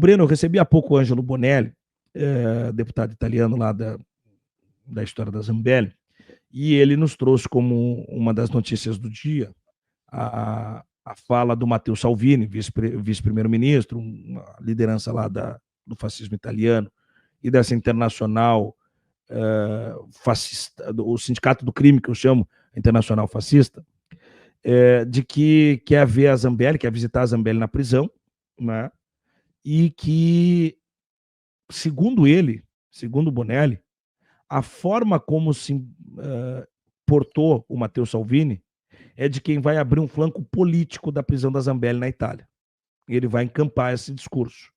Breno, eu recebi há pouco o Ângelo Bonelli, deputado italiano lá da história da Zambelli, e ele nos trouxe como uma das notícias do dia a fala do Matteo Salvini, vice-primeiro-ministro, uma liderança lá do fascismo italiano e dessa internacional fascista, o sindicato do crime, que eu chamo, internacional fascista, de que quer ver a Zambelli, quer visitar a Zambelli na prisão, né? E que, segundo ele, segundo o Bonelli, a forma como se portou o Matteo Salvini é de quem vai abrir um flanco político da prisão da Zambelli na Itália. Ele vai encampar esse discurso.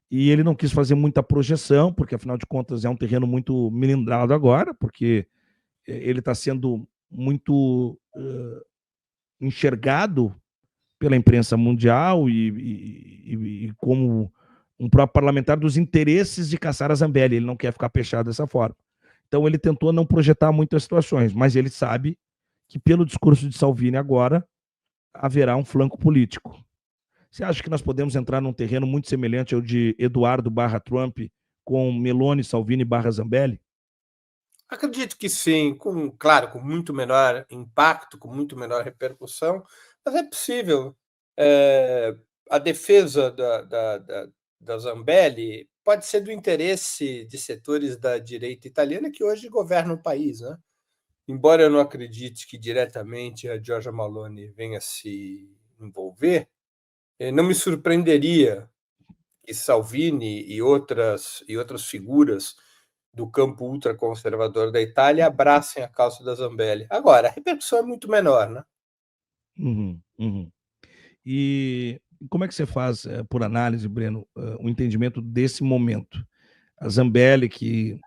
E ele não quis fazer muita projeção, porque afinal de contas é um terreno muito melindrado agora, porque ele está sendo muito enxergado pela imprensa mundial e como um próprio parlamentar dos interesses de caçar a Zambelli. Ele não quer ficar fechado dessa forma. Então ele tentou não projetar muitas situações, mas ele sabe que pelo discurso de Salvini agora haverá um flanco político. Você acha que nós podemos entrar num terreno muito semelhante ao de Eduardo barra Trump com Meloni, Salvini barra Zambelli? Acredito que sim, claro, com muito menor impacto, com muito menor repercussão, mas é possível. A defesa da Zambelli pode ser do interesse de setores da direita italiana que hoje governam o país, né? Embora eu não acredite que diretamente a Giorgia Meloni venha se envolver, não me surpreenderia que Salvini e outras figuras do campo ultraconservador da Itália abracem a causa da Zambelli. Agora, a repercussão é muito menor, né? Uhum. E como é que você faz, por análise, Breno, o entendimento desse momento? A Zambelli, que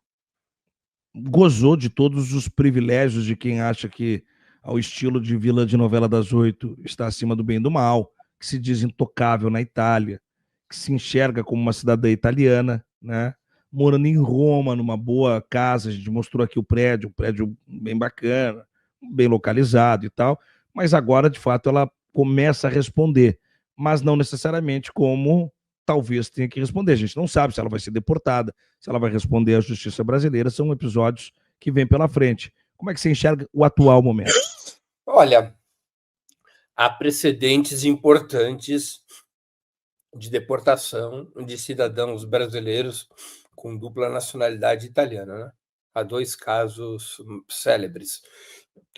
gozou de todos os privilégios de quem acha que, ao estilo de Vila de Novela das Oito, está acima do bem e do mal, que se diz intocável na Itália, que se enxerga como uma cidadã italiana, né? Morando em Roma, numa boa casa, a gente mostrou aqui o prédio, um prédio bem bacana, bem localizado e tal, mas agora, de fato, ela começa a responder, mas não necessariamente como talvez tenha que responder. A gente não sabe se ela vai ser deportada, se ela vai responder à justiça brasileira, são episódios que vêm pela frente. Como é que você enxerga o atual momento? Olha, há precedentes importantes de deportação de cidadãos brasileiros com dupla nacionalidade italiana, né? Há dois casos célebres,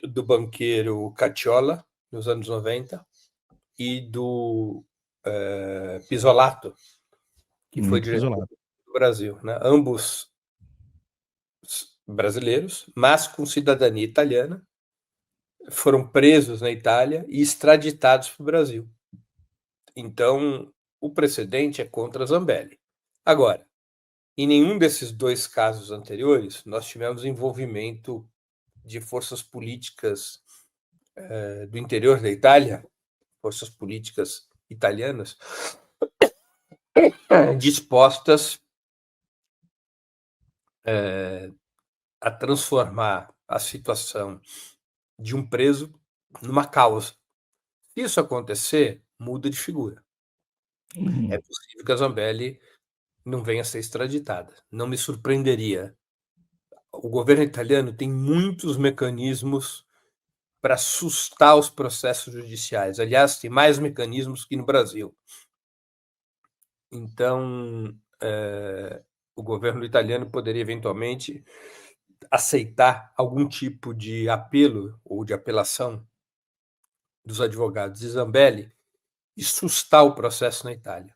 do banqueiro Cacciola, nos anos 90, e do Pisolato, que foi diretor Isolado. do Brasil, né? Ambos brasileiros, mas com cidadania italiana, foram presos na Itália e extraditados para o Brasil. Então, o precedente é contra Zambelli. Agora, em nenhum desses dois casos anteriores, nós tivemos envolvimento de forças políticas do interior da Itália, forças políticas italianas, dispostas a transformar a situação de um preso numa causa. Se isso acontecer, muda de figura. É possível que a Zambelli não venha a ser extraditada. Não me surpreenderia. O governo italiano tem muitos mecanismos para assustar os processos judiciais. Aliás, tem mais mecanismos que no Brasil. Então, o governo italiano poderia eventualmente aceitar algum tipo de apelo ou de apelação dos advogados de Zambelli e sustar o processo na Itália.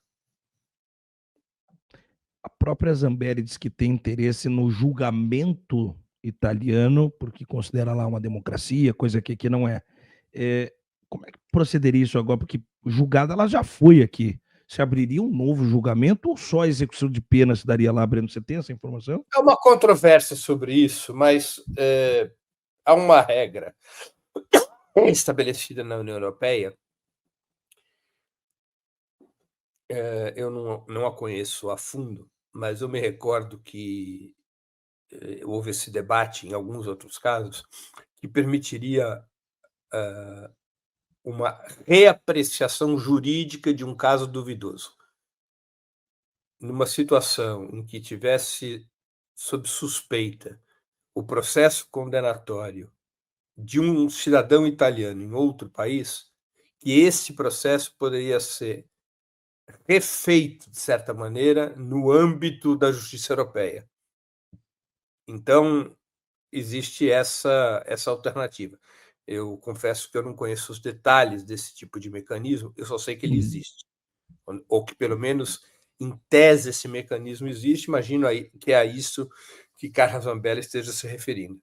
A própria Zambelli diz que tem interesse no julgamento italiano, porque considera lá uma democracia, coisa que aqui não é. Como é que procederia isso agora? Porque julgada ela já foi aqui. Se abriria um novo julgamento ou só a execução de pena se daria lá, Breno? Você tem essa informação? Há uma controvérsia sobre isso, mas há uma regra estabelecida na União Europeia. Eu não a conheço a fundo, mas eu me recordo que houve esse debate em alguns outros casos que permitiria uma reapreciação jurídica de um caso duvidoso. numa situação em que tivesse sob suspeita o processo condenatório de um cidadão italiano em outro país, que esse processo poderia ser refeito, de certa maneira, no âmbito da justiça europeia. Então, existe essa alternativa. Eu confesso que eu não conheço os detalhes desse tipo de mecanismo, eu só sei que ele existe. Ou que, pelo menos, em tese, esse mecanismo existe. Imagino aí que é a isso que Carla Zambelli esteja se referindo.